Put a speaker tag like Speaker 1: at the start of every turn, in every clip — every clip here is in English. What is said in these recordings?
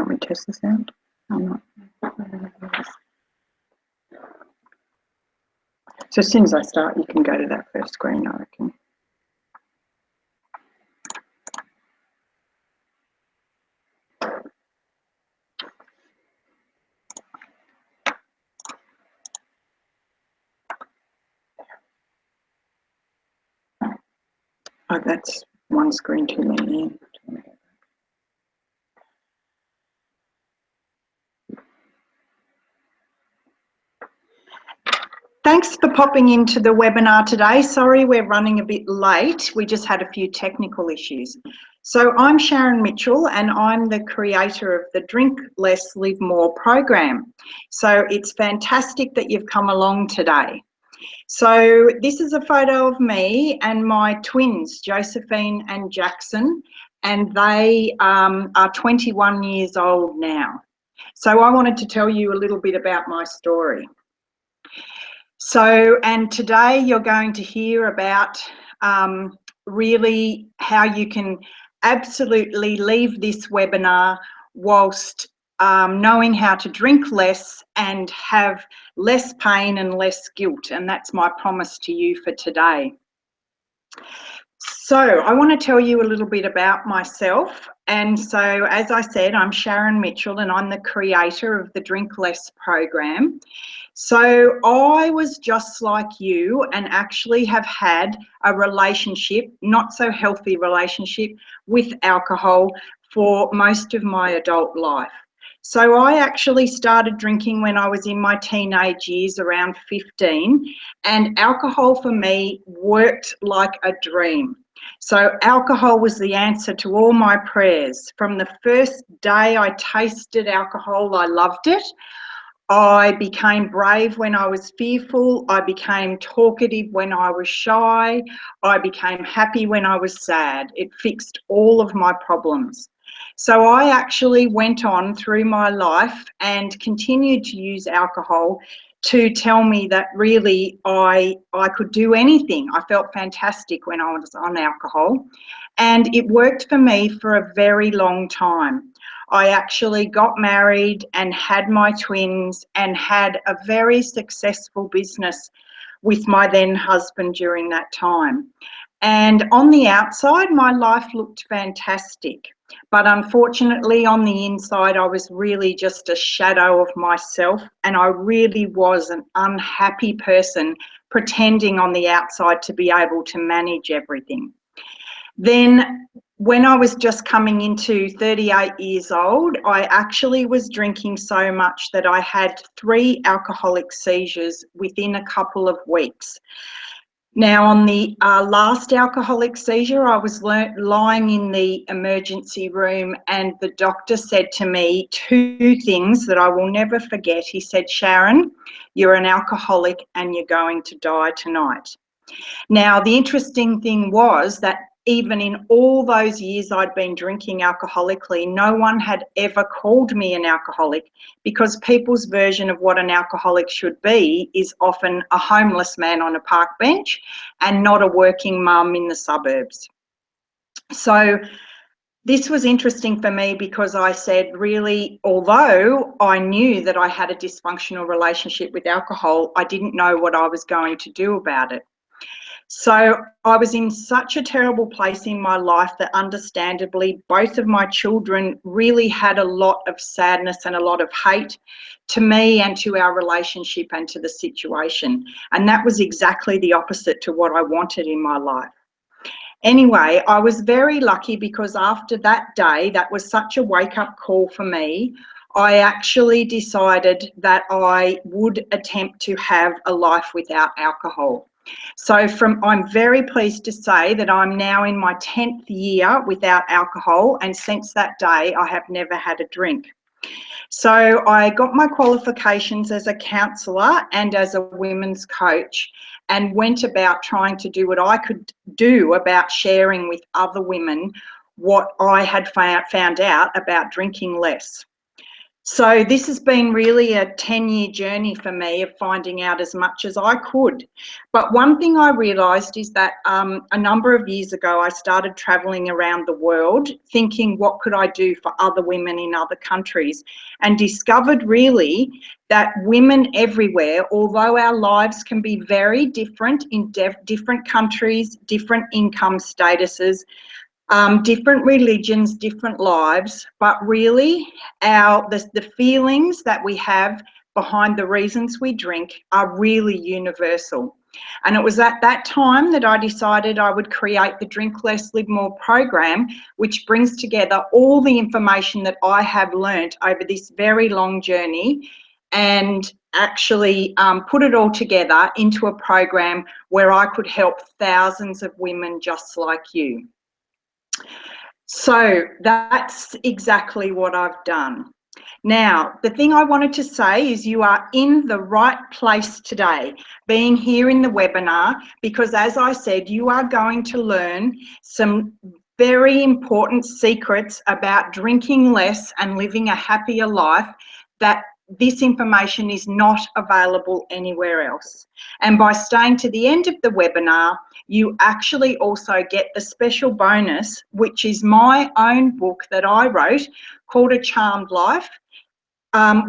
Speaker 1: me to test this out? I'm not. So as soon as I start, you can go to that first screen, I reckon. Oh, that's one screen too many. Thanks for popping into the webinar today. Sorry we're running a bit late. We just had a few technical issues. So I'm Sharon Mitchell and I'm the creator of the Drink Less, Live More program. So it's fantastic that you've come along today. So this is a photo of me and my twins, Josephine and Jackson, and they are 21 years old now. So I wanted to tell you a little bit about my story. So, and today you're going to hear about really how you can absolutely leave this webinar whilst knowing how to drink less and have less pain and less guilt. And that's my promise to you for today. So I want to tell you a little bit about myself. And so, as I said, I'm Sharon Mitchell and I'm the creator of the Drink Less program. So I was just like you and actually have had a relationship, not so healthy relationship, with alcohol for most of my adult life. So I actually started drinking when I was in my teenage years, around 15, and alcohol for me worked like a dream. So alcohol was the answer to all my prayers. From the first day I tasted alcohol, I loved it. I became brave when I was fearful. I became talkative when I was shy. I became happy when I was sad. It fixed all of my problems. So I actually went on through my life and continued to use alcohol to tell me that really I could do anything. I felt fantastic when I was on alcohol, and it worked for me for a very long time. I actually got married and had my twins and had a very successful business with my then husband during that time. And on the outside, my life looked fantastic. But unfortunately, on the inside, I was really just a shadow of myself, and I really was an unhappy person pretending on the outside to be able to manage everything. Then when I was just coming into 38 years old, I actually was drinking so much that I had 3 alcoholic seizures within a couple of weeks. Now, on the last alcoholic seizure, I was lying in the emergency room and the doctor said to me 2 things that I will never forget. He said, "Sharon, you're an alcoholic and you're going to die tonight." Now, the interesting thing was that even in all those years I'd been drinking alcoholically, no one had ever called me an alcoholic, because people's version of what an alcoholic should be is often a homeless man on a park bench and not a working mum in the suburbs. So this was interesting for me because I said, really, although I knew that I had a dysfunctional relationship with alcohol, I didn't know what I was going to do about it. So I was in such a terrible place in my life that understandably both of my children really had a lot of sadness and a lot of hate to me and to our relationship and to the situation. And that was exactly the opposite to what I wanted in my life. Anyway, I was very lucky because after that day, that was such a wake-up call for me, I actually decided that I would attempt to have a life without alcohol. So I'm very pleased to say that I'm now in my 10th year without alcohol, and since that day I have never had a drink. So I got my qualifications as a counsellor and as a women's coach, and went about trying to do what I could do about sharing with other women what I had found out about drinking less. So this has been really a 10-year journey for me of finding out as much as I could. But one thing I realised is that a number of years ago, I started travelling around the world thinking, what could I do for other women in other countries? And discovered really that women everywhere, although our lives can be very different in different countries, different income statuses, different religions, different lives, but really the feelings that we have behind the reasons we drink are really universal. And it was at that time that I decided I would create the Drink Less, Live More program, which brings together all the information that I have learnt over this very long journey and actually put it all together into a program where I could help thousands of women just like you. So that's exactly what I've done. Now, the thing I wanted to say is you are in the right place today, being here in the webinar, because as I said, you are going to learn some very important secrets about drinking less and living a happier life that this information is not available anywhere else. And by staying to the end of the webinar, you actually also get the special bonus, which is my own book that I wrote called A Charmed Life,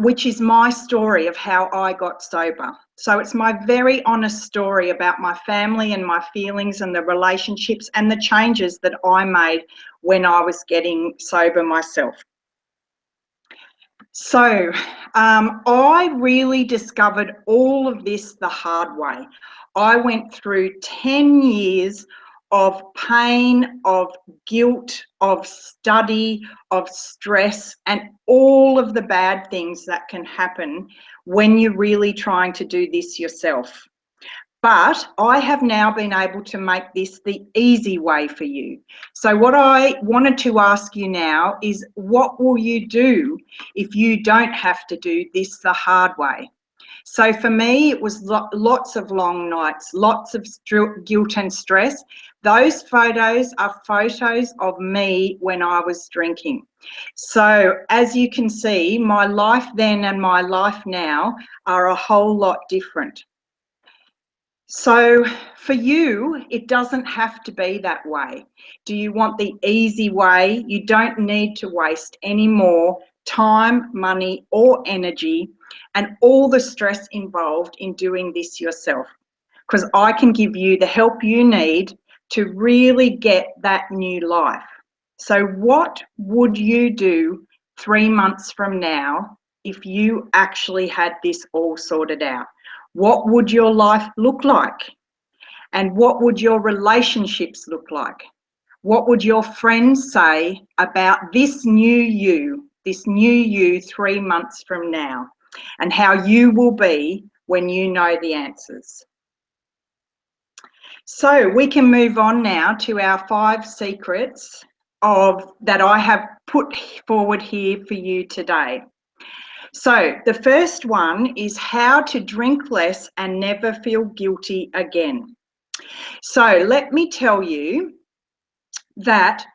Speaker 1: which is my story of how I got sober. So it's my very honest story about my family and my feelings and the relationships and the changes that I made when I was getting sober myself. So I really discovered all of this the hard way. I went through 10 years of pain, of guilt, of study, of stress, and all of the bad things that can happen when you're really trying to do this yourself. But I have now been able to make this the easy way for you. So what I wanted to ask you now is, what will you do if you don't have to do this the hard way? So for me, it was lots of long nights, lots of guilt and stress. Those photos are photos of me when I was drinking. So as you can see, my life then and my life now are a whole lot different. So for you, it doesn't have to be that way. Do you want the easy way? You don't need to waste any more time, money, or energy and all the stress involved in doing this yourself, because I can give you the help you need to really get that new life. So what would you do 3 months from now if you actually had this all sorted out? What would your life look like? And what would your relationships look like? What would your friends say about this new you 3 months from now, and how you will be when you know the answers? So we can move on now to our 5 secrets that I have put forward here for you today. So the first one is how to drink less and never feel guilty again. So let me tell you that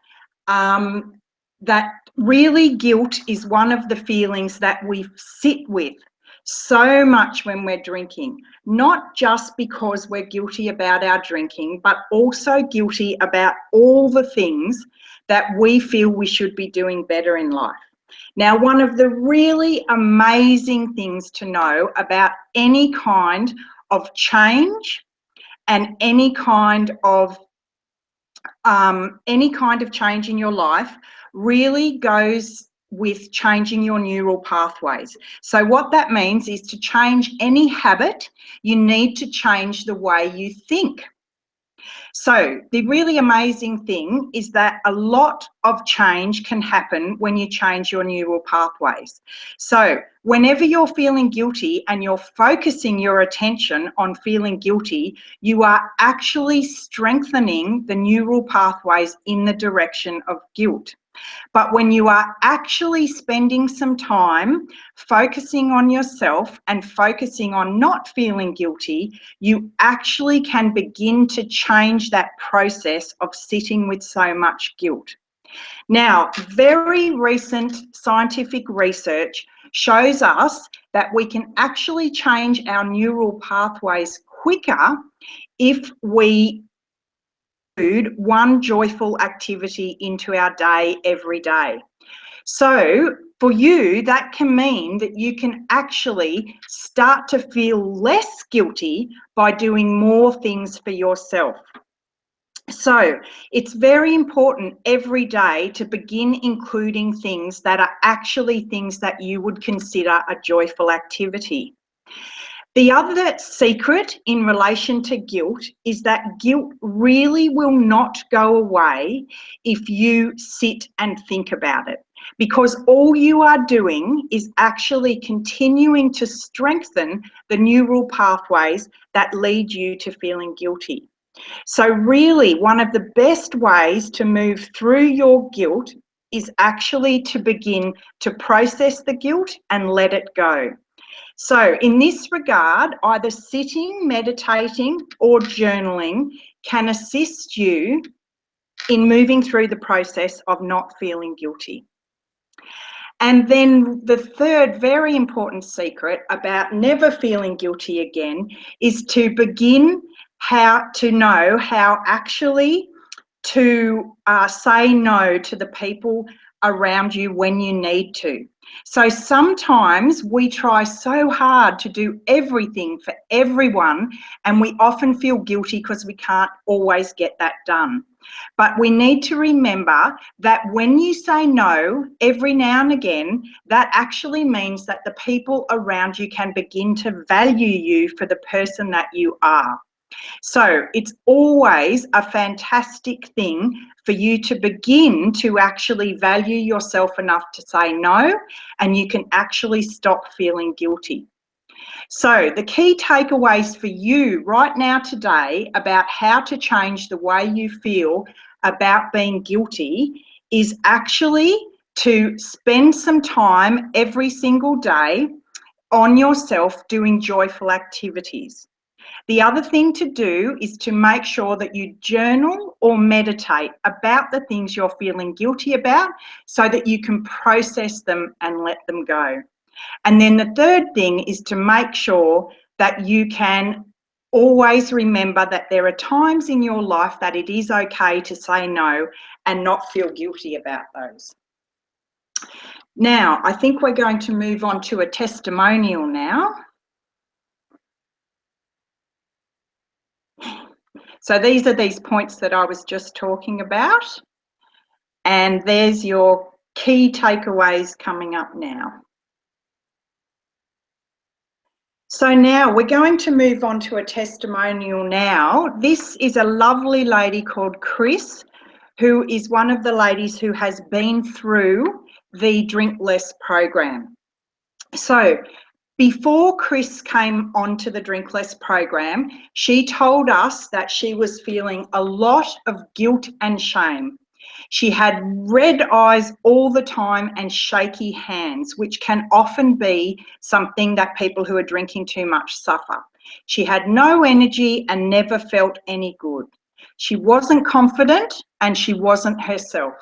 Speaker 1: that really guilt is one of the feelings that we sit with so much when we're drinking, not just because we're guilty about our drinking, but also guilty about all the things that we feel we should be doing better in life. Now, one of the really amazing things to know about any kind of change and any kind of change in your life really goes with changing your neural pathways. So what that means is, to change any habit, you need to change the way you think. So the really amazing thing is that a lot of change can happen when you change your neural pathways. So whenever you're feeling guilty and you're focusing your attention on feeling guilty, you are actually strengthening the neural pathways in the direction of guilt. But when you are actually spending some time focusing on yourself and focusing on not feeling guilty, you actually can begin to change that process of sitting with so much guilt. Now, very recent scientific research shows us that we can actually change our neural pathways quicker if we include one joyful activity into our day every day. So for you, that can mean that you can actually start to feel less guilty by doing more things for yourself. So it's very important every day to begin including things that are actually things that you would consider a joyful activity. The other secret in relation to guilt is that guilt really will not go away if you sit and think about it, because all you are doing is actually continuing to strengthen the neural pathways that lead you to feeling guilty. So really, one of the best ways to move through your guilt is actually to begin to process the guilt and let it go. So in this regard, either sitting, meditating, or journaling can assist you in moving through the process of not feeling guilty. And then the third very important secret about never feeling guilty again is to begin to know how actually to say no to the people around you when you need to. So sometimes we try so hard to do everything for everyone, and we often feel guilty because we can't always get that done. But we need to remember that when you say no every now and again, that actually means that the people around you can begin to value you for the person that you are. So it's always a fantastic thing for you to begin to actually value yourself enough to say no, and you can actually stop feeling guilty. So the key takeaways for you right now today about how to change the way you feel about being guilty is actually to spend some time every single day on yourself doing joyful activities. The other thing to do is to make sure that you journal or meditate about the things you're feeling guilty about so that you can process them and let them go. And then the third thing is to make sure that you can always remember that there are times in your life that it is okay to say no and not feel guilty about those. Now, I think we're going to move on to a testimonial now. So these are these points that I was just talking about, and there's your key takeaways coming up now. So now we're going to move on to a testimonial now. This is a lovely lady called Chris, who is one of the ladies who has been through the Drink Less program. So before Chris came onto the Drink Less program, she told us that she was feeling a lot of guilt and shame. She had red eyes all the time and shaky hands, which can often be something that people who are drinking too much suffer. She had no energy and never felt any good. She wasn't confident and she wasn't herself.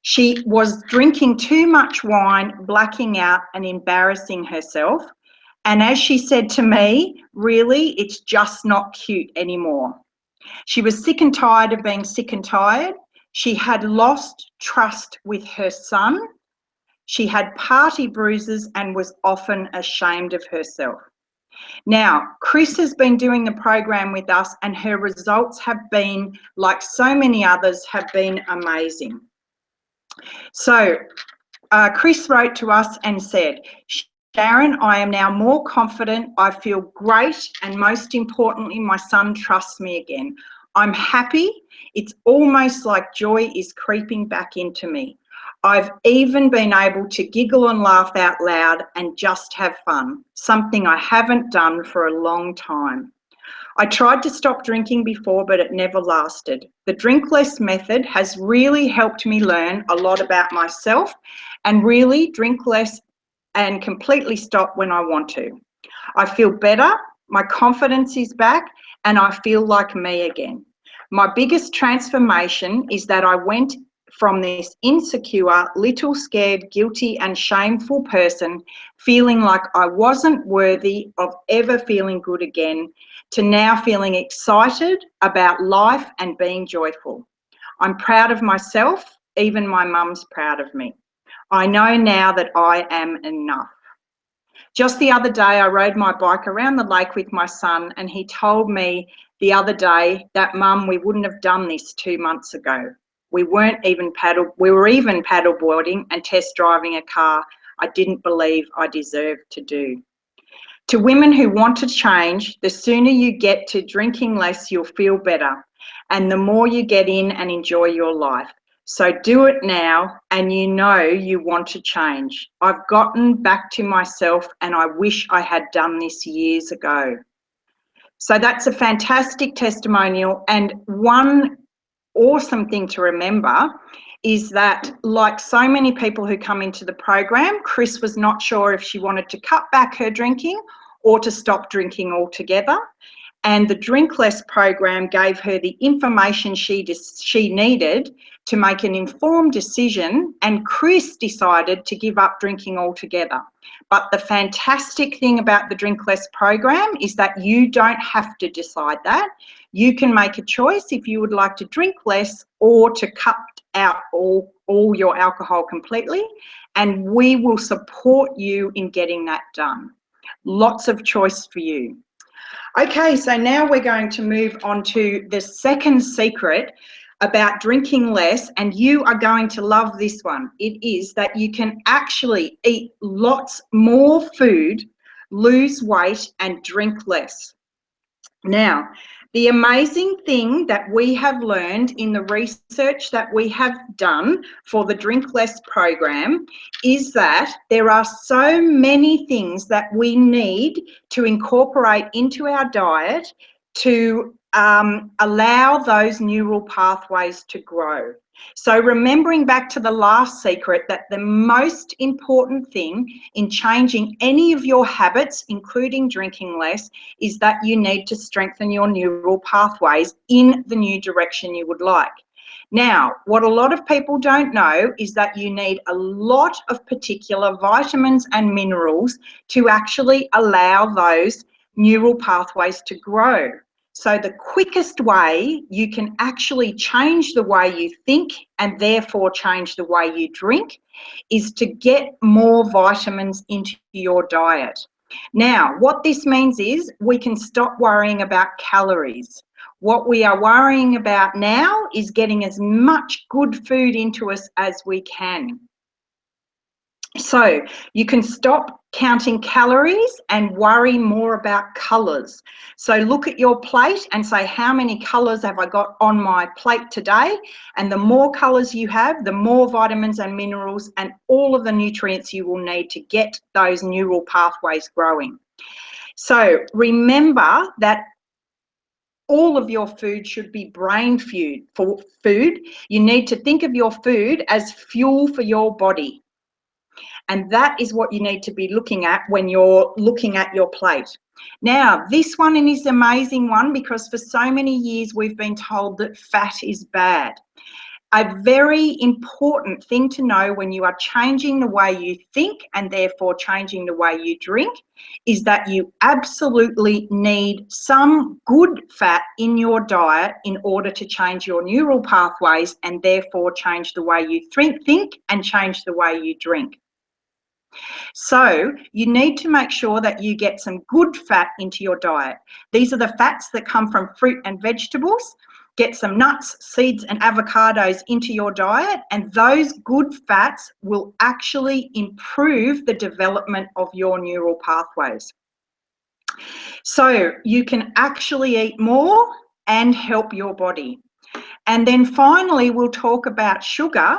Speaker 1: She was drinking too much wine, blacking out and embarrassing herself. And as she said to me, really, it's just not cute anymore. She was sick and tired of being sick and tired. She had lost trust with her son. She had party bruises and was often ashamed of herself. Now, Chris has been doing the program with us and her results have been, like so many others, have been amazing. So Chris wrote to us and said, Sharon, I am now more confident, I feel great, and most importantly, my son trusts me again. I'm happy. It's almost like joy is creeping back into me. I've even been able to giggle and laugh out loud and just have fun, something I haven't done for a long time. I tried to stop drinking before, but it never lasted. The Drink Less method has really helped me learn a lot about myself and really drink less and completely stop when I want to. I feel better, my confidence is back, and I feel like me again. My biggest transformation is that I went from this insecure, little scared, guilty and shameful person feeling like I wasn't worthy of ever feeling good again to now feeling excited about life and being joyful. I'm proud of myself. Even my mum's proud of me. I know now that I am enough. Just the other day, I rode my bike around the lake with my son, and he told me the other day that, Mum, we wouldn't have done this 2 months ago. We were even paddleboarding and test driving a car I didn't believe I deserved to do. To women who want to change, the sooner you get to drinking less, you'll feel better, and the more you get in and enjoy your life. So do it now, and you know you want to change. I've gotten back to myself, and I wish I had done this years ago. So that's a fantastic testimonial, and one awesome thing to remember is that, like so many people who come into the program, Chris was not sure if she wanted to cut back her drinking or to stop drinking altogether. And the Drink Less program gave her the information she needed to make an informed decision, and Chris decided to give up drinking altogether. But the fantastic thing about the Drink Less program is that you don't have to decide that. You can make a choice if you would like to drink less or to cut out all your alcohol completely, and we will support you in getting that done. Lots of choice for you. Okay, so now we're going to move on to the second secret about drinking less, and you are going to love this one. It is that you can actually eat lots more food, lose weight and drink less. Now, the amazing thing that we have learned in the research that we have done for the Drink Less program is that there are so many things that we need to incorporate into our diet to allow those neural pathways to grow. So remembering back to the last secret, that the most important thing in changing any of your habits, including drinking less, is that you need to strengthen your neural pathways in the new direction you would like. Now, what a lot of people don't know is that you need a lot of particular vitamins and minerals to actually allow those neural pathways to grow. So the quickest way you can actually change the way you think and therefore change the way you drink is to get more vitamins into your diet. Now, what this means is we can stop worrying about calories. What we are worrying about now is getting as much good food into us as we can. So you can stop counting calories and worry more about colours. So look at your plate and say, how many colours have I got on my plate today? And the more colours you have, the more vitamins and minerals and all of the nutrients you will need to get those neural pathways growing. So remember that all of your food should be brain food. You need to think of your food as fuel for your body. And that is what you need to be looking at when you're looking at your plate. Now, this one is an amazing one because for so many years we've been told that fat is bad. A very important thing to know when you are changing the way you think and therefore changing the way you drink is that you absolutely need some good fat in your diet in order to change your neural pathways and therefore change the way you think and change the way you drink. So you need to make sure that you get some good fat into your diet. These are the fats that come from fruit and vegetables. Get some nuts, seeds and avocados into your diet, and those good fats will actually improve the development of your neural pathways. So you can actually eat more and help your body. And then finally, we'll talk about sugar.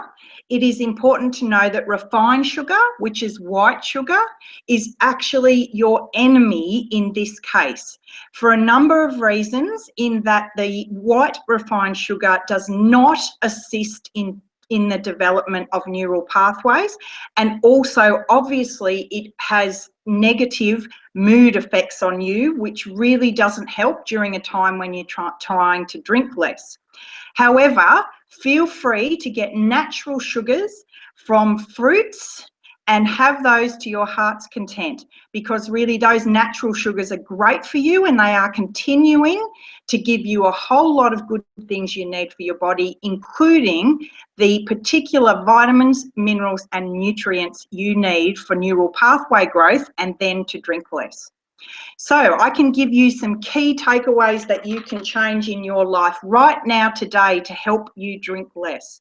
Speaker 1: It is important to know that refined sugar, which is white sugar, is actually your enemy in this case for a number of reasons, in that the white refined sugar does not assist in the development of neural pathways, and also obviously it has negative mood effects on you, which really doesn't help during a time when you're trying to drink less. However, feel free to get natural sugars from fruits and have those to your heart's content, because really those natural sugars are great for you and they are continuing to give you a whole lot of good things you need for your body, including the particular vitamins, minerals and nutrients you need for neural pathway growth, and then to drink less. So I can give you some key takeaways that you can change in your life right now today to help you drink less.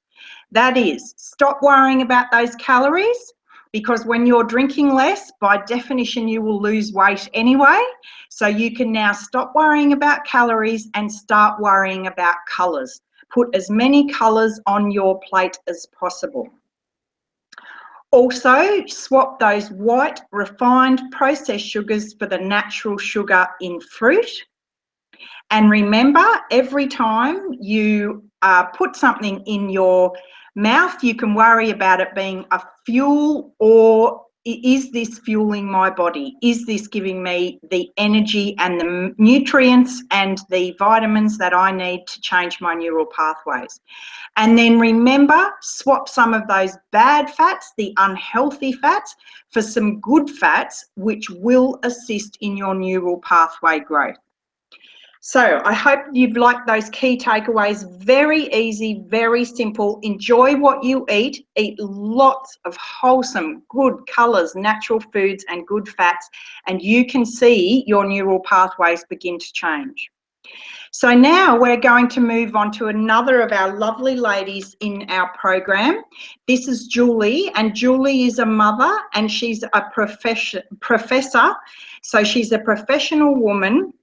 Speaker 1: That is, stop worrying about those calories, because when you're drinking less, by definition, you will lose weight anyway. So you can now stop worrying about calories and start worrying about colours. Put as many colours on your plate as possible. Also, swap those white refined processed sugars for the natural sugar in fruit. And remember, every time you put something in your mouth, you can worry about it being a fuel, or is this fueling my body? Is this giving me the energy and the nutrients and the vitamins that I need to change my neural pathways? And then remember, swap some of those bad fats, the unhealthy fats, for some good fats, which will assist in your neural pathway growth. So I hope you've liked those key takeaways. Very easy, very simple. Enjoy what you eat. Eat lots of wholesome, good colours, natural foods and good fats, and you can see your neural pathways begin to change. So now we're going to move on to another of our lovely ladies in our program. This is Julie, and Julie is a mother and she's a professor. So she's a professional woman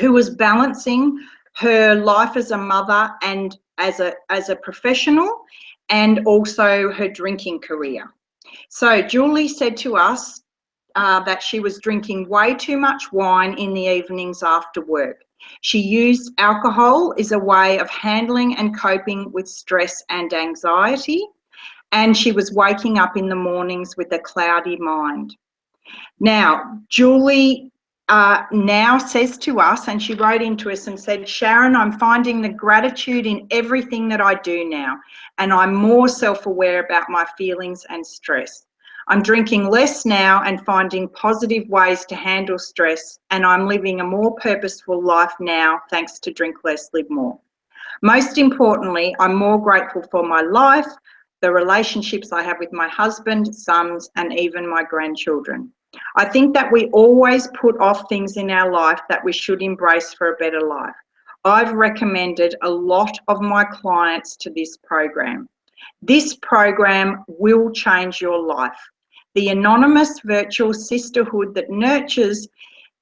Speaker 1: who was balancing her life as a mother and as a professional, and also her drinking career. So Julie said to us that she was drinking way too much wine in the evenings after work. She used alcohol as a way of handling and coping with stress and anxiety, and she was waking up in the mornings with a cloudy mind. Now, Julie now says to us, and she wrote into us and said, Sharon, I'm finding the gratitude in everything that I do now, and I'm more self-aware about my feelings and stress. I'm drinking less now and finding positive ways to handle stress, and I'm living a more purposeful life now thanks to Drink Less, Live More. Most importantly, I'm more grateful for my life, the relationships I have with my husband, sons, and even my grandchildren. I think that we always put off things in our life that we should embrace for a better life. I've recommended a lot of my clients to this program. This program will change your life. The anonymous virtual sisterhood that nurtures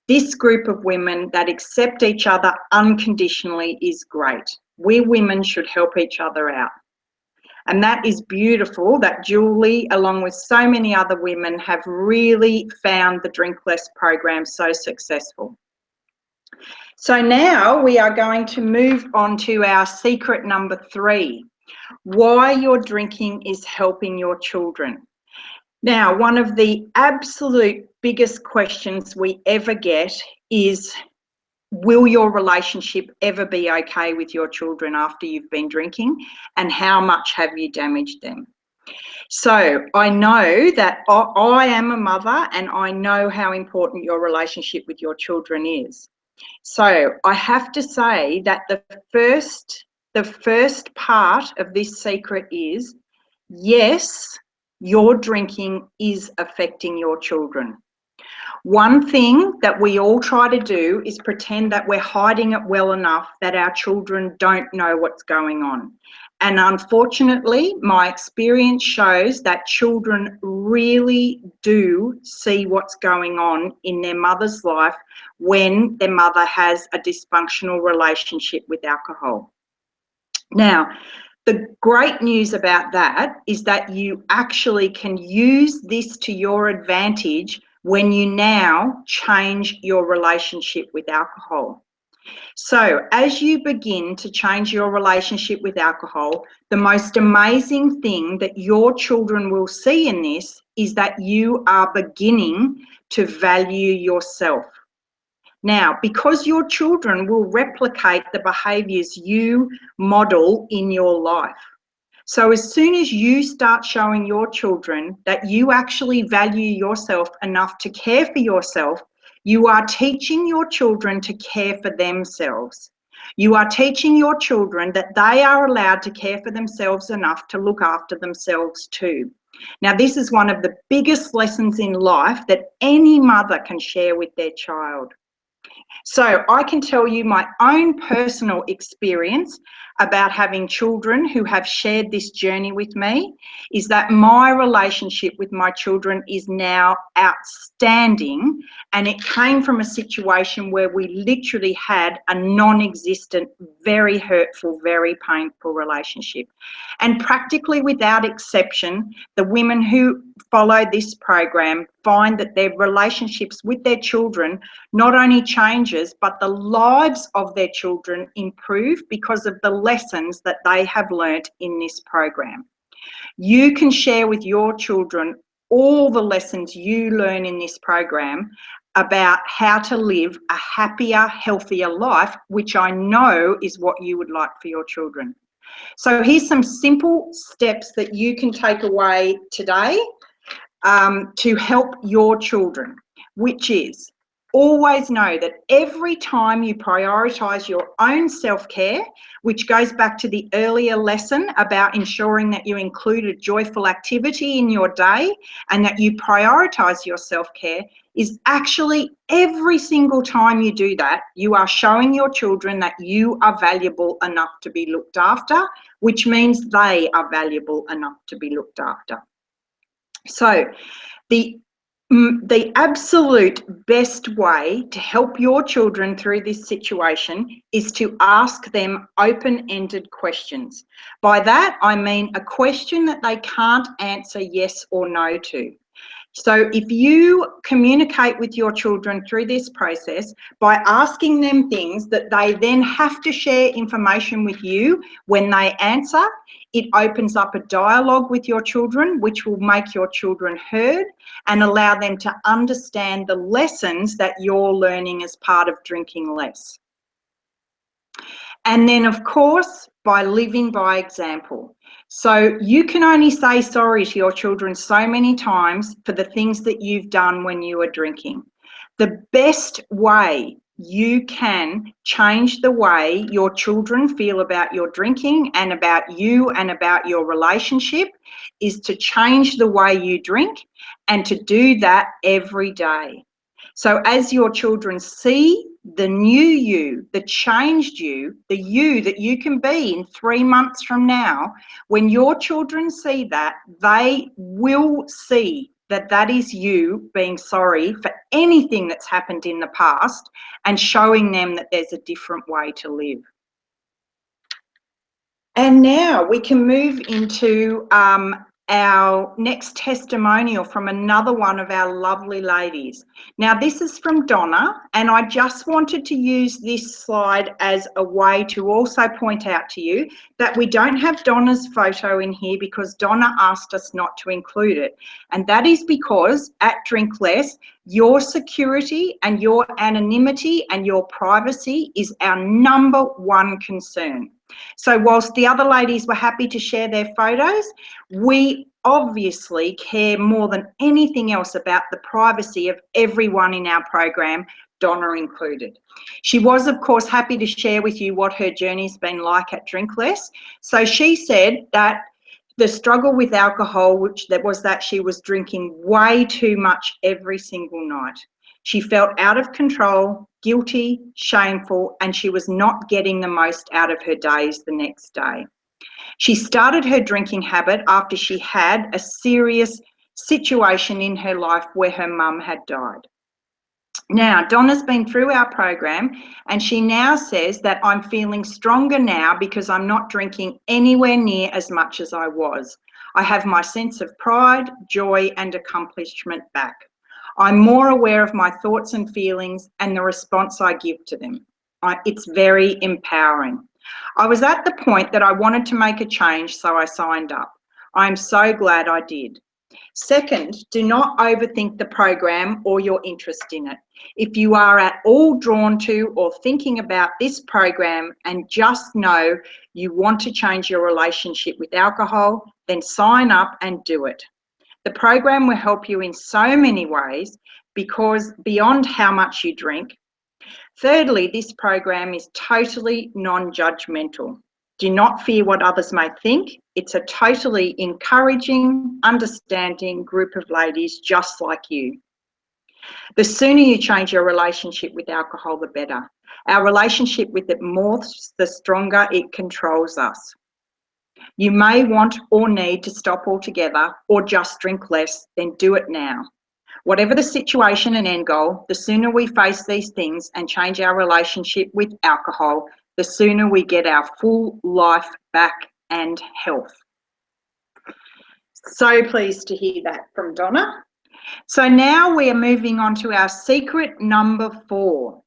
Speaker 1: this group of women that accept each other unconditionally is great. We women should help each other out. And that is beautiful that Julie, along with so many other women, have really found the Drink Less program so successful. So now we are going to move on to our secret number 3, why your drinking is helping your children. Now, one of the absolute biggest questions we ever get is, will your relationship ever be okay with your children after you've been drinking, and how much have you damaged them? So I know that I am a mother and I know how important your relationship with your children is. So I have to say that the first part of this secret is, yes, your drinking is affecting your children. One thing that we all try to do is pretend that we're hiding it well enough that our children don't know what's going on. And unfortunately, my experience shows that children really do see what's going on in their mother's life when their mother has a dysfunctional relationship with alcohol. Now, the great news about that is that you actually can use this to your advantage when you now change your relationship with alcohol. So as you begin to change your relationship with alcohol, the most amazing thing that your children will see in this is that you are beginning to value yourself. Now, because your children will replicate the behaviours you model in your life. So as soon as you start showing your children that you actually value yourself enough to care for yourself, you are teaching your children to care for themselves. You are teaching your children that they are allowed to care for themselves enough to look after themselves too. Now, this is one of the biggest lessons in life that any mother can share with their child. So I can tell you my own personal experience about having children who have shared this journey with me is that my relationship with my children is now outstanding, and it came from a situation where we literally had a non-existent, very hurtful, very painful relationship. And practically without exception, the women who follow this program find that their relationships with their children not only changes, but the lives of their children improve because of the lessons that they have learnt in this program. You can share with your children all the lessons you learn in this program about how to live a happier, healthier life, which I know is what you would like for your children. So here's some simple steps that you can take away today to help your children, which is always know that every time you prioritise your own self-care, which goes back to the earlier lesson about ensuring that you include a joyful activity in your day and that you prioritise your self-care, is actually every single time you do that, you are showing your children that you are valuable enough to be looked after, which means they are valuable enough to be looked after. So the absolute best way to help your children through this situation is to ask them open-ended questions. By that, I mean a question that they can't answer yes or no to. So if you communicate with your children through this process by asking them things that they then have to share information with you when they answer, it opens up a dialogue with your children, which will make your children heard and allow them to understand the lessons that you're learning as part of drinking less. And then, of course, by living by example. So you can only say sorry to your children so many times for the things that you've done when you were drinking. The best way you can change the way your children feel about your drinking and about you and about your relationship is to change the way you drink, and to do that every day. So as your children see the new you, the changed you, the you that you can be in 3 months from now, when your children see that, they will see that that is you being sorry for anything that's happened in the past and showing them that there's a different way to live. And now we can move into our next testimonial from another one of our lovely ladies. Now, this is from Donna, and I just wanted to use this slide as a way to also point out to you that we don't have Donna's photo in here because Donna asked us not to include it. And that is because at Drink Less, your security and your anonymity and your privacy is our #1 concern. So whilst the other ladies were happy to share their photos, we obviously care more than anything else about the privacy of everyone in our program, Donna included. She was, of course, happy to share with you what her journey's been like at Drink Less. So she said that the struggle with alcohol, was that she was drinking way too much every single night. She felt out of control, guilty, shameful, and she was not getting the most out of her days the next day. She started her drinking habit after she had a serious situation in her life where her mum had died. Now, Donna's been through our program and she now says that I'm feeling stronger now because I'm not drinking anywhere near as much as I was. I have my sense of pride, joy, and accomplishment back. I'm more aware of my thoughts and feelings and the response I give to them. It's very empowering. I was at the point that I wanted to make a change, so I signed up. I'm so glad I did. Second, do not overthink the program or your interest in it. If you are at all drawn to or thinking about this program and just know you want to change your relationship with alcohol, then sign up and do it. The program will help you in so many ways because beyond how much you drink. Thirdly, this program is totally non-judgmental. Do not fear what others may think. It's a totally encouraging, understanding group of ladies just like you. The sooner you change your relationship with alcohol, the better. Our relationship with it morphs, the stronger it controls us. You may want or need to stop altogether or just drink less, then do it now. Whatever the situation and end goal, the sooner we face these things and change our relationship with alcohol, the sooner we get our full life back and health. So pleased to hear that from Donna. So now we are moving on to our secret number 4.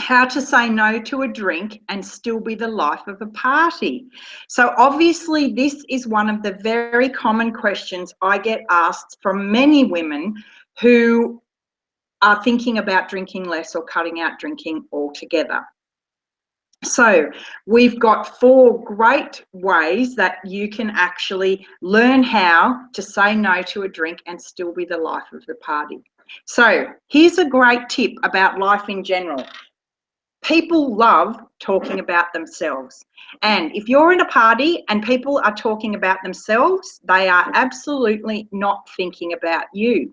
Speaker 1: How to say no to a drink and still be the life of a party. So obviously this is one of the very common questions I get asked from many women who are thinking about drinking less or cutting out drinking altogether. So we've got 4 great ways that you can actually learn how to say no to a drink and still be the life of the party. So here's a great tip about life in general. People love talking about themselves. And if you're in a party and people are talking about themselves, they are absolutely not thinking about you.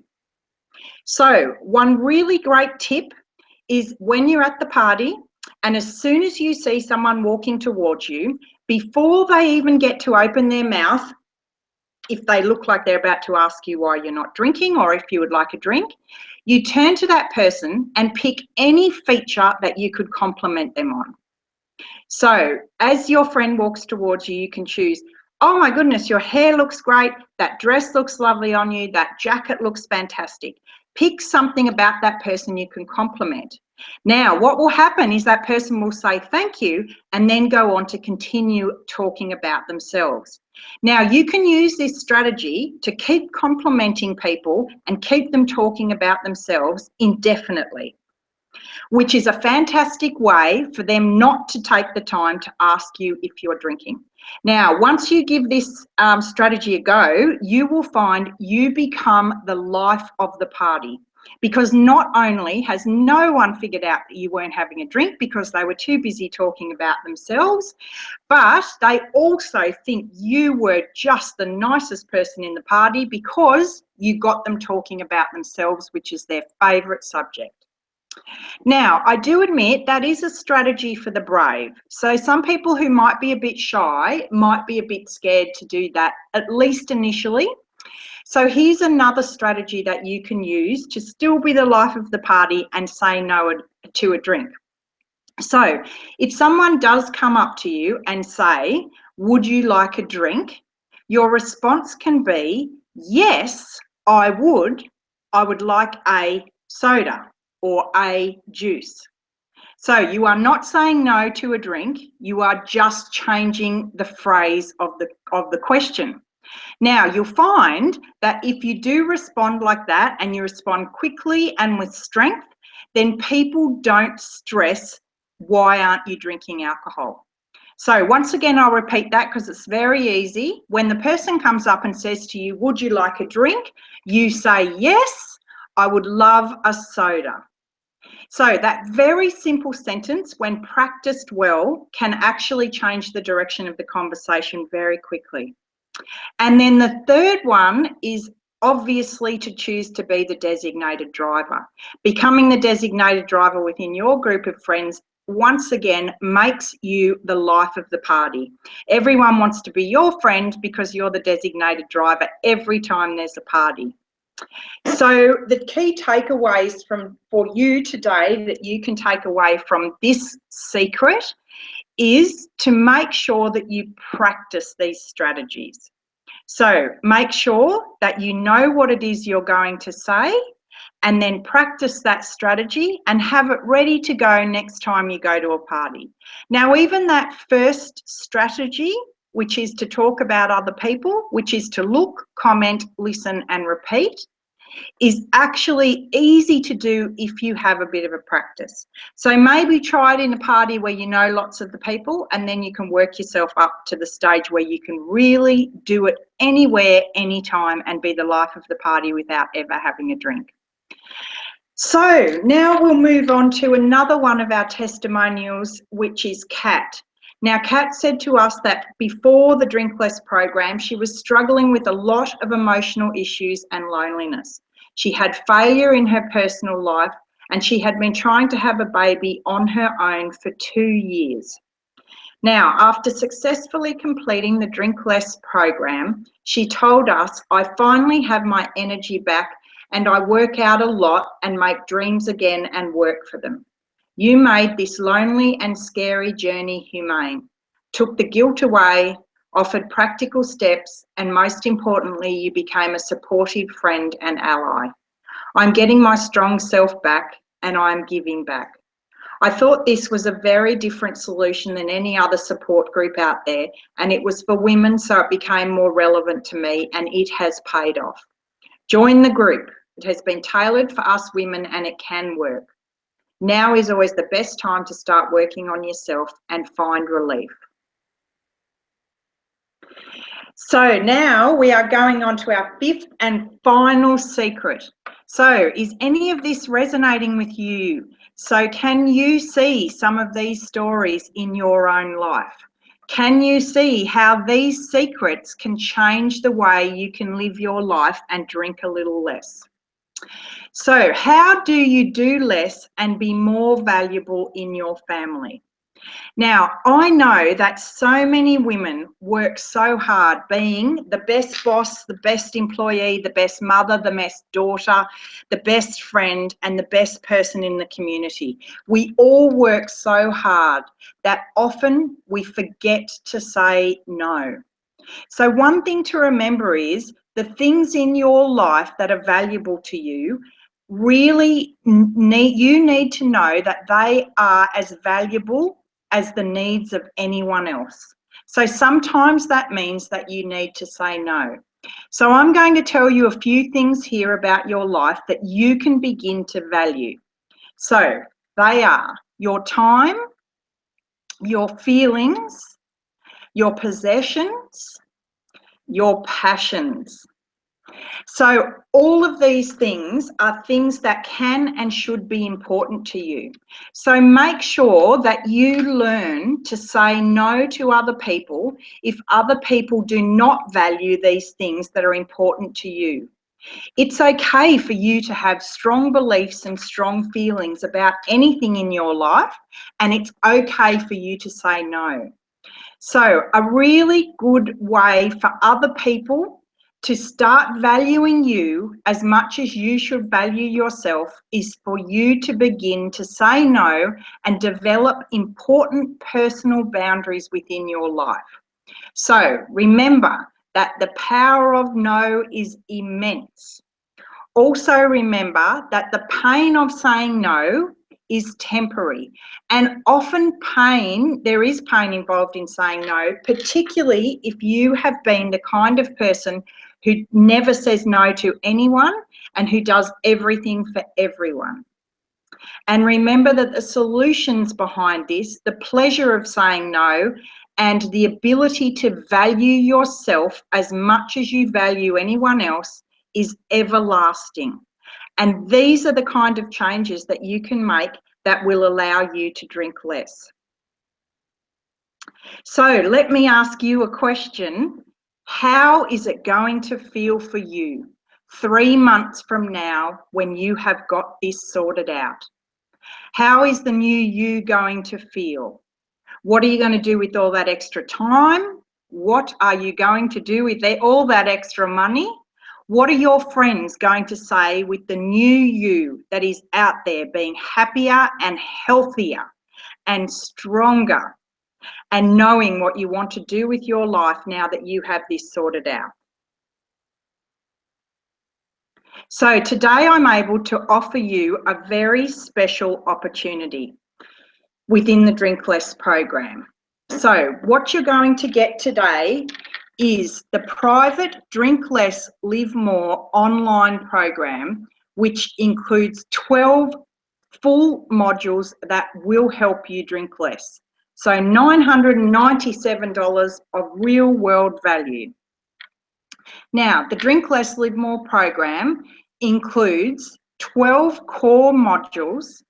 Speaker 1: So one really great tip is when you're at the party and as soon as you see someone walking towards you, before they even get to open their mouth, if they look like they're about to ask you why you're not drinking or if you would like a drink, you turn to that person and pick any feature that you could compliment them on. So as your friend walks towards you, you can choose, oh my goodness, your hair looks great, that dress looks lovely on you, that jacket looks fantastic. Pick something about that person you can compliment. Now, what will happen is that person will say thank you and then go on to continue talking about themselves. Now, you can use this strategy to keep complimenting people and keep them talking about themselves indefinitely, which is a fantastic way for them not to take the time to ask you if you're drinking. Now, once you give this strategy a go, you will find you become the life of the party, because not only has no one figured out that you weren't having a drink because they were too busy talking about themselves, but they also think you were just the nicest person in the party because you got them talking about themselves, which is their favourite subject. Now, I do admit that is a strategy for the brave. So some people who might be a bit shy might be a bit scared to do that, at least initially. So here's another strategy that you can use to still be the life of the party and say no to a drink. So if someone does come up to you and say, would you like a drink? Your response can be, yes, I would like a soda or a juice. So you are not saying no to a drink, you are just changing the phrase of the question. Now, you'll find that if you do respond like that and you respond quickly and with strength, then people don't stress, why aren't you drinking alcohol? So once again, I'll repeat that because it's very easy. When the person comes up and says to you, would you like a drink? You say, yes, I would love a soda. So that very simple sentence, when practiced well, can actually change the direction of the conversation very quickly. And then the third one is obviously to choose to be the designated driver. Becoming the designated driver within your group of friends once again makes you the life of the party. Everyone wants to be your friend because you're the designated driver every time there's a party. So the key takeaways for you today that you can take away from this secret is to make sure that you practice these strategies. So make sure that you know what it is you're going to say and then practice that strategy and have it ready to go next time you go to a party. Now, even that first strategy which is to talk about other people, which is to look, comment, listen and repeat, is actually easy to do if you have a bit of a practice. So maybe try it in a party where you know lots of the people, and then you can work yourself up to the stage where you can really do it anywhere, anytime, and be the life of the party without ever having a drink. So now we'll move on to another one of our testimonials, which is Kat. Now, Kat said to us that before the Drink Less program, she was struggling with a lot of emotional issues and loneliness. She had failure in her personal life, and she had been trying to have a baby on her own for 2 years. Now, after successfully completing the Drink Less program, she told us, "I finally have my energy back and I work out a lot and make dreams again and work for them. You made this lonely and scary journey humane, took the guilt away, offered practical steps, and most importantly, you became a supportive friend and ally. I'm getting my strong self back and I'm giving back." I thought this was a very different solution than any other support group out there, and it was for women, so it became more relevant to me, and it has paid off. Join the group. It has been tailored for us women and it can work. Now is always the best time to start working on yourself and find relief. So now we are going on to our 5th and final secret. So is any of this resonating with you? So can you see some of these stories in your own life? Can you see how these secrets can change the way you can live your life and drink a little less? So how do you do less and be more valuable in your family? Now, I know that so many women work so hard being the best boss, the best employee, the best mother, the best daughter, the best friend, and the best person in the community. We all work so hard that often we forget to say no. So one thing to remember is the things in your life that are valuable to you, really you need to know that they are as valuable as the needs of anyone else. So sometimes that means that you need to say no. So I'm going to tell you a few things here about your life that you can begin to value. So they are your time, your feelings, your possessions, your passions. So all of these things are things that can and should be important to you. So make sure that you learn to say no to other people if other people do not value these things that are important to you. It's okay for you to have strong beliefs and strong feelings about anything in your life, and it's okay for you to say no. So a really good way for other people to start valuing you as much as you should value yourself is for you to begin to say no and develop important personal boundaries within your life. So remember that the power of no is immense. Also remember that the pain of saying no is temporary, and often there is pain involved in saying no, particularly if you have been the kind of person who never says no to anyone and who does everything for everyone. And remember that the solutions behind this, the pleasure of saying no, and the ability to value yourself as much as you value anyone else is everlasting. And these are the kind of changes that you can make that will allow you to drink less. So let me ask you a question. How is it going to feel for you 3 months from now when you have got this sorted out? How is the new you going to feel? What are you going to do with all that extra time? What are you going to do with all that extra money? What are your friends going to say with the new you that is out there being happier and healthier and stronger and knowing what you want to do with your life now that you have this sorted out? So today I'm able to offer you a very special opportunity within the Drink Less program. So what you're going to get today is the private Drink Less, Live More online program, which includes 12 full modules that will help you drink less. So $997 of real world value. Now, the Drink Less, Live More program includes 12 core modules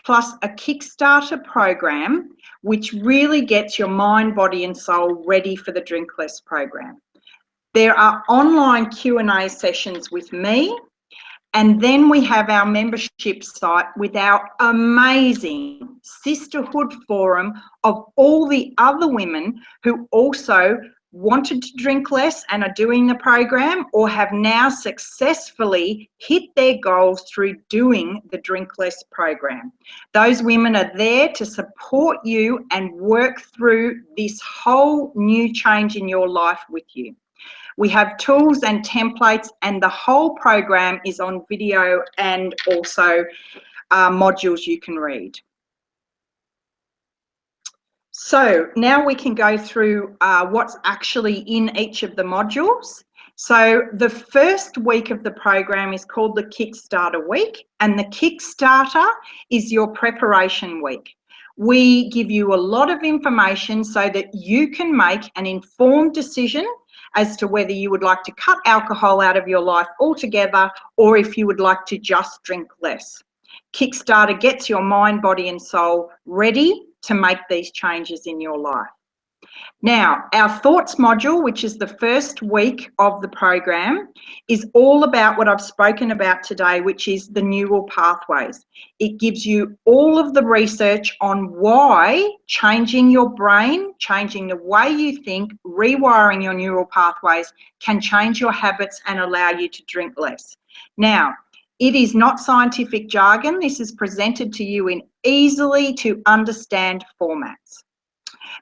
Speaker 1: plus a Kickstarter program, which really gets your mind, body and soul ready for the Drink Less program. There are online Q&A sessions with me, and then we have our membership site with our amazing sisterhood forum of all the other women who also wanted to drink less and are doing the program, or have now successfully hit their goals through doing the Drink Less program. Those women are there to support you and work through this whole new change in your life with you. We have tools and templates, and the whole program is on video and also modules you can read. So now we can go through what's actually in each of the modules. So the first week of the program is called the Kickstarter week, and the Kickstarter is your preparation week. We give you a lot of information so that you can make an informed decision as to whether you would like to cut alcohol out of your life altogether, or if you would like to just drink less. Kickstarter gets your mind, body and soul ready to make these changes in your life. Now, our thoughts module, which is the first week of the program, is all about what I've spoken about today, which is the neural pathways. It gives you all of the research on why changing your brain, changing the way you think, rewiring your neural pathways can change your habits and allow you to drink less. Now, it is not scientific jargon. This is presented to you in easily to understand formats.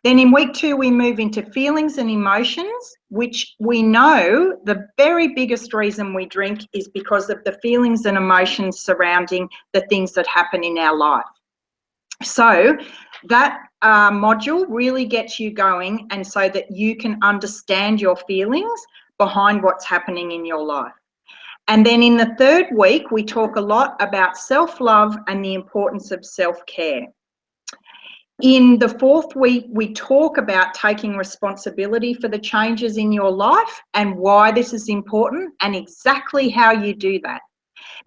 Speaker 1: Then in week 2, we move into feelings and emotions, which we know the very biggest reason we drink is because of the feelings and emotions surrounding the things that happen in our life. So that module really gets you going, and so that you can understand your feelings behind what's happening in your life. And then in the 3rd week, we talk a lot about self-love and the importance of self-care. In the 4th week, we talk about taking responsibility for the changes in your life and why this is important and exactly how you do that.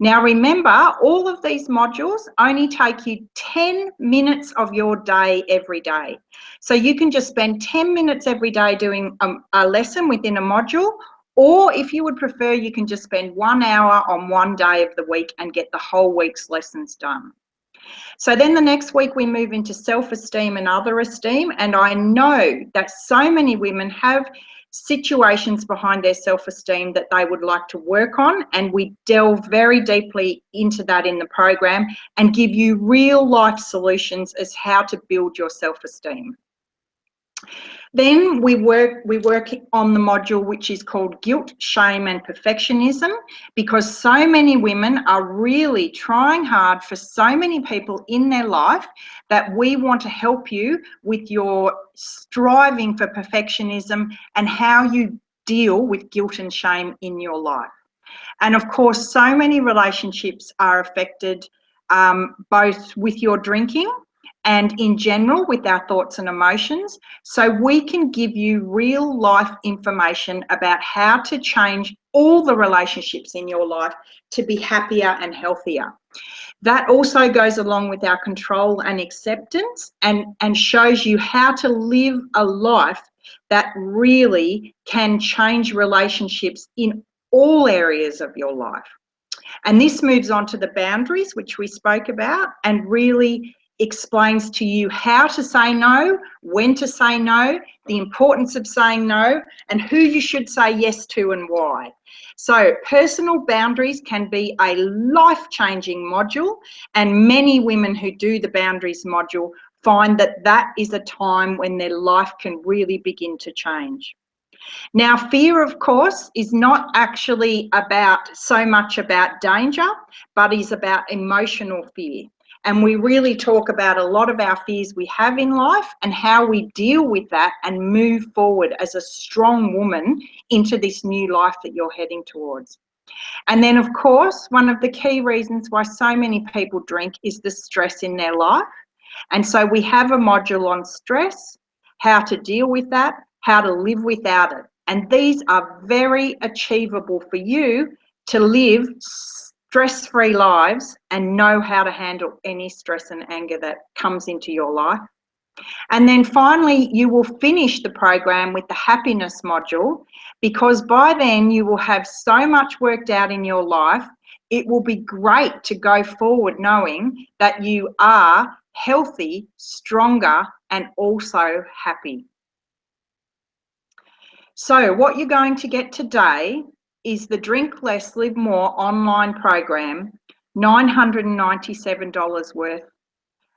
Speaker 1: Now remember, all of these modules only take you 10 minutes of your day every day. So you can just spend 10 minutes every day doing a lesson within a module, or if you would prefer, you can just spend 1 hour on one day of the week and get the whole week's lessons done. So then the next week we move into self-esteem and other esteem, and I know that so many women have situations behind their self-esteem that they would like to work on, and we delve very deeply into that in the program and give you real life solutions as how to build your self-esteem. Then we work on the module which is called guilt, shame and perfectionism, because so many women are really trying hard for so many people in their life that we want to help you with your striving for perfectionism and how you deal with guilt and shame in your life. And of course, so many relationships are affected both with your drinking and in general with our thoughts and emotions. So we can give you real life information about how to change all the relationships in your life to be happier and healthier. That also goes along with our control and acceptance, and shows you how to live a life that really can change relationships in all areas of your life. And this moves on to the boundaries, which we spoke about, and really explains to you how to say no, when to say no, the importance of saying no, and who you should say yes to and why. So personal boundaries can be a life-changing module, and many women who do the boundaries module find that that is a time when their life can really begin to change. Now, fear, of course, is not actually about so much about danger, but is about emotional fear. And we really talk about a lot of our fears we have in life and how we deal with that and move forward as a strong woman into this new life that you're heading towards. And then, of course, one of the key reasons why so many people drink is the stress in their life. And so we have a module on stress, how to deal with that, how to live without it. And these are very achievable for you to live stress-free lives and know how to handle any stress and anger that comes into your life. And then finally, you will finish the program with the happiness module, because by then you will have so much worked out in your life. It will be great to go forward knowing that you are healthy, stronger, and also happy. So what you're going to get today is the Drink Less, Live More online program, $997 worth.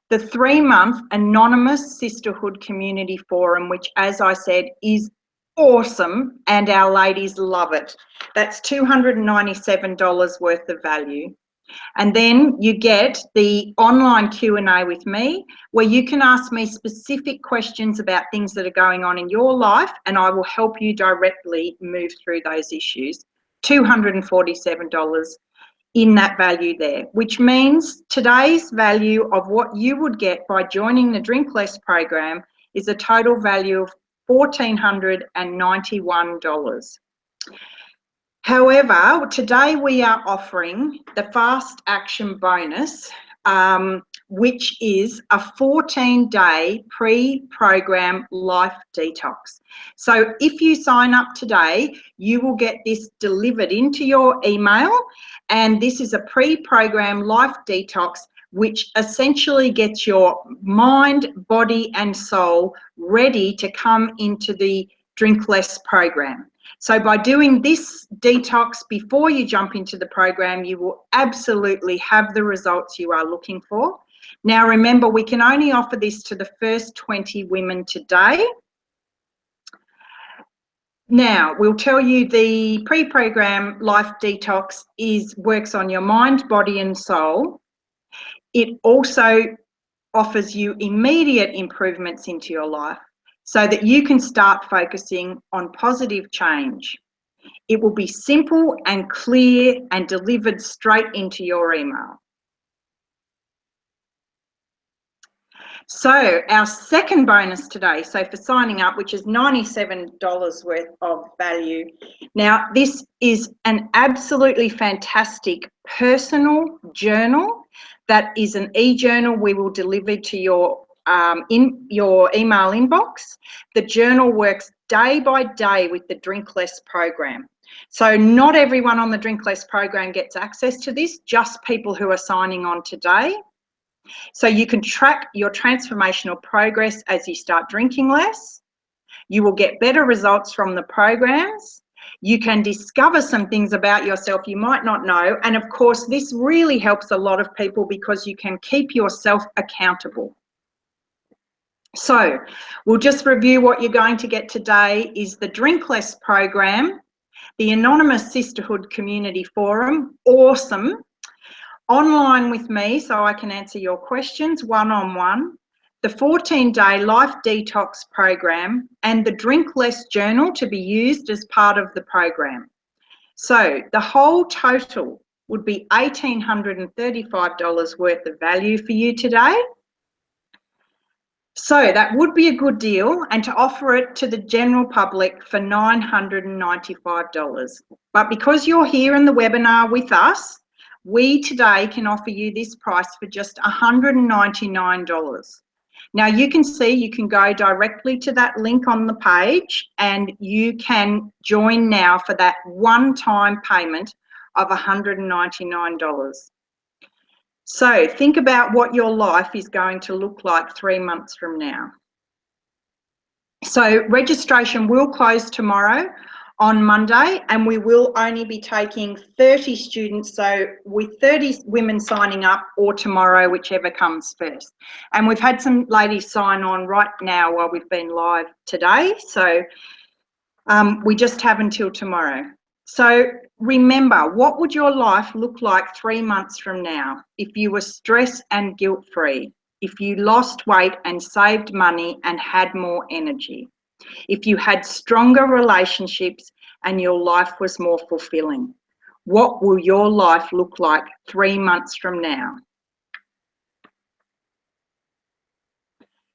Speaker 1: The 3-month anonymous sisterhood community forum, which, as I said, is awesome and our ladies love it. That's $297 worth of value. And then you get the online Q&A with me, where you can ask me specific questions about things that are going on in your life, and I will help you directly move through those issues. $247 in that value there, which means today's value of what you would get by joining the Drink Less program is a total value of $1,491. However, today we are offering the Fast Action Bonus, which is a 14-day pre-program life detox. So if you sign up today, you will get this delivered into your email, and this is a pre-program life detox, which essentially gets your mind, body and soul ready to come into the Drink Less program. So by doing this detox before you jump into the program, you will absolutely have the results you are looking for. Now, remember, we can only offer this to the first 20 women today. Now, we'll tell you the pre-program life detox works on your mind, body and soul. It also offers you immediate improvements into your life, so that you can start focusing on positive change. It will be simple and clear and delivered straight into your email. So our second bonus today, so for signing up, which is $97 worth of value. Now, this is an absolutely fantastic personal journal that is an e-journal we will deliver to your in your email inbox. The journal works day by day with the Drink Less program. So not everyone on the Drink Less program gets access to this, just people who are signing on today. So you can track your transformational progress as you start drinking less. You will get better results from the programs. You can discover some things about yourself you might not know. And of course, this really helps a lot of people because you can keep yourself accountable. So we'll just review what you're going to get today is the Drink Less program, the Anonymous Sisterhood Community Forum, awesome, online with me so I can answer your questions one-on-one, the 14-day life detox program, and the Drink Less journal to be used as part of the program. So the whole total would be $1,835 worth of value for you today. So that would be a good deal, and to offer it to the general public for $995. But because you're here in the webinar with us, we today can offer you this price for just $199. Now you can see, you can go directly to that link on the page and you can join now for that one-time payment of $199. So think about what your life is going to look like 3 months from now. So registration will close tomorrow on Monday, and we will only be taking 30 students, so with 30 women signing up, or tomorrow, whichever comes first. And we've had some ladies sign on right now while we've been live today, so we just have until tomorrow. So remember, what would your life look like 3 months from now if you were stress and guilt-free, if you lost weight and saved money and had more energy, if you had stronger relationships and your life was more fulfilling? What will your life look like 3 months from now?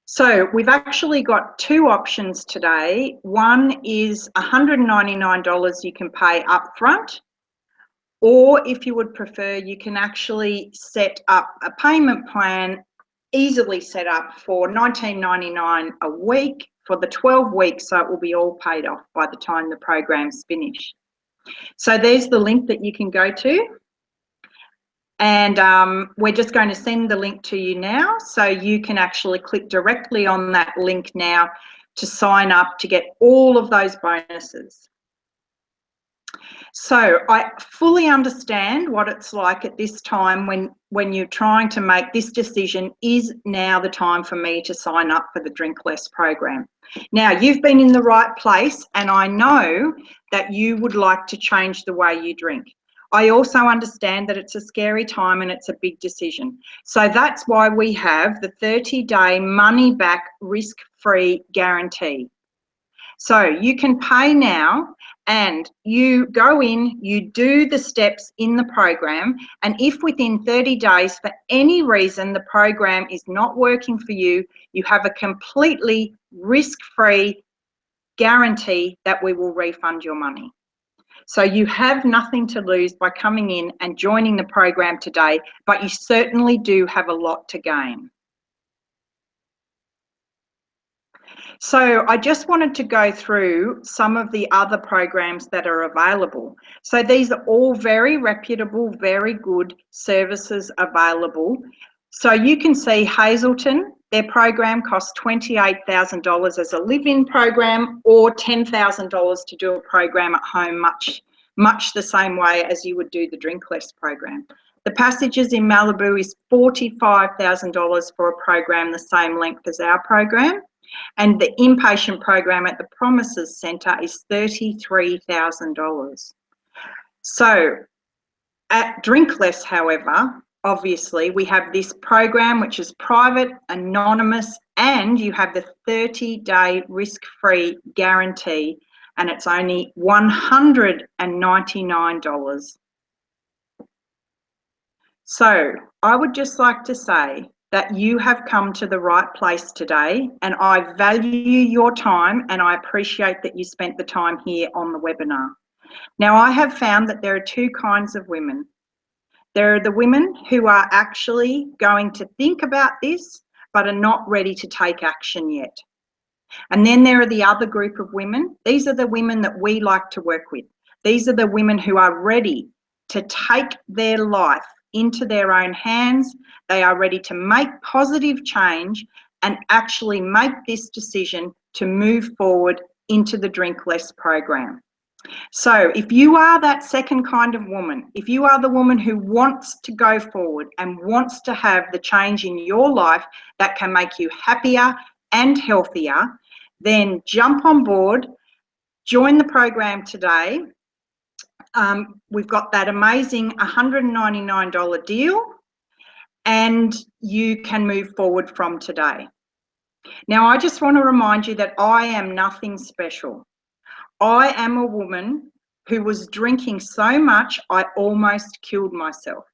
Speaker 1: So we've actually got two options today. One is $199 you can pay upfront, or if you would prefer, you can actually set up a payment plan, easily set up for $19.99 a week for the 12 weeks, so it will be all paid off by the time the program's finished. So there's the link that you can go to. And we're just going to send the link to you now, so you can actually click directly on that link now to sign up to get all of those bonuses. So I fully understand what it's like at this time when you're trying to make this decision, is now the time for me to sign up for the Drink Less program? Now, you've been in the right place, and I know that you would like to change the way you drink. I also understand that it's a scary time and it's a big decision. So that's why we have the 30-day money-back risk-free guarantee. So you can pay now, and you go in, you do the steps in the program, and if within 30 days for any reason the program is not working for you, you have a completely risk-free guarantee that we will refund your money. So you have nothing to lose by coming in and joining the program today, but you certainly do have a lot to gain. So I just wanted to go through some of the other programs that are available. So these are all very reputable, very good services available. So you can see Hazelton, their program costs $28,000 as a live-in program, or $10,000 to do a program at home, much the same way as you would do the Drink Less program. The Passages in Malibu is $45,000 for a program the same length as our program. And the inpatient program at the Promises Centre is $33,000. So at Drink Less, however, obviously we have this program which is private, anonymous, and you have the 30-day risk-free guarantee, and it's only $199. So I would just like to say that you have come to the right place today, and I value your time, and I appreciate that you spent the time here on the webinar. Now, I have found that there are two kinds of women. There are the women who are actually going to think about this but are not ready to take action yet. And then there are the other group of women. These are the women that we like to work with. These are the women who are ready to take their life into their own hands. They are ready to make positive change and actually make this decision to move forward into the Drink Less program. So if you are that second kind of woman, if you are the woman who wants to go forward and wants to have the change in your life that can make you happier and healthier, then jump on board, join the program today. We've got that amazing $199 deal, and you can move forward from today. Now, I just want to remind you that I am nothing special. I am a woman who was drinking so much I almost killed myself.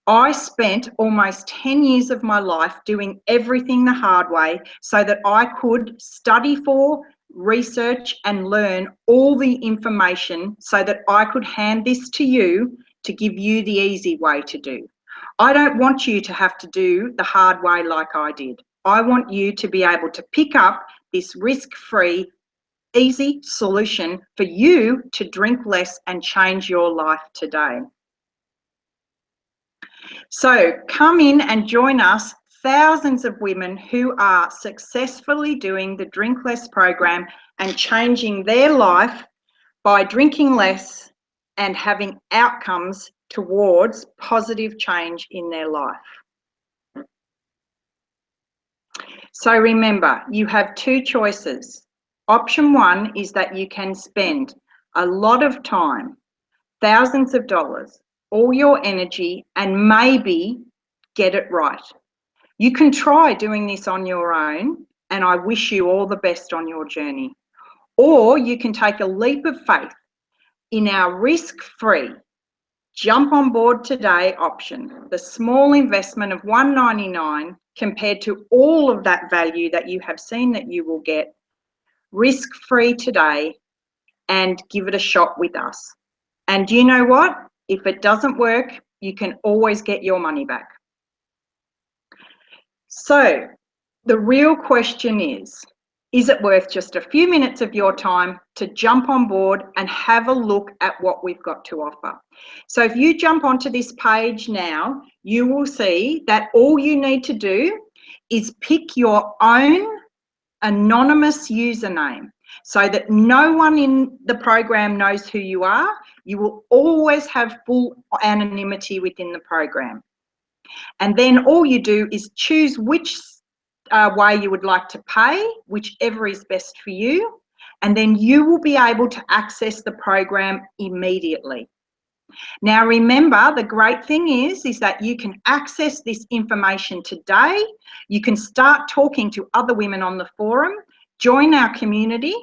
Speaker 1: I spent almost 10 years of my life doing everything the hard way so that I could study for, research, and learn all the information so that I could hand this to you to give you the easy way to do. I don't want you to have to do the hard way like I did. I want you to be able to pick up this risk-free, easy solution for you to drink less and change your life today. So come in and join us, thousands of women who are successfully doing the Drink Less program and changing their life by drinking less and having outcomes towards positive change in their life. So remember, you have two choices. Option one is that you can spend a lot of time, thousands of dollars, all your energy, and maybe get it right. You can try doing this on your own, and I wish you all the best on your journey. Or you can take a leap of faith in our risk-free jump on board today option, the small investment of $1.99 compared to all of that value that you have seen that you will get, risk-free today, and give it a shot with us. And you know what? If it doesn't work, you can always get your money back. So the real question is it worth just a few minutes of your time to jump on board and have a look at what we've got to offer? So if you jump onto this page now, you will see that all you need to do is pick your own anonymous username so that no one in the program knows who you are. You will always have full anonymity within the program. And then all you do is choose which way you would like to pay, whichever is best for you, and then you will be able to access the program immediately. Now remember, the great thing is that you can access this information today. You can start talking to other women on the forum, join our community,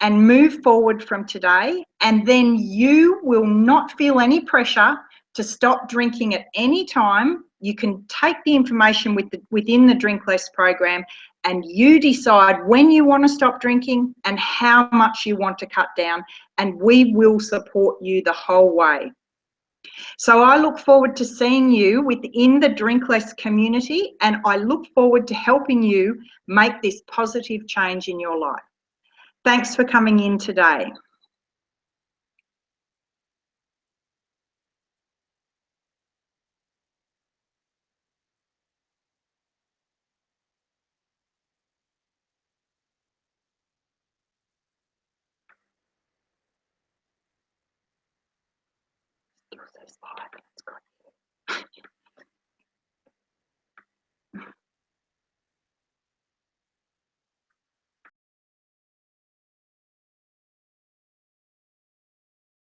Speaker 1: and move forward from today. And then you will not feel any pressure to stop drinking at any time. You can take the information within the Drink Less program, and you decide when you want to stop drinking and how much you want to cut down, and we will support you the whole way. So I look forward to seeing you within the Drink Less community, and I look forward to helping you make this positive change in your life. Thanks for coming in today. Still says 5.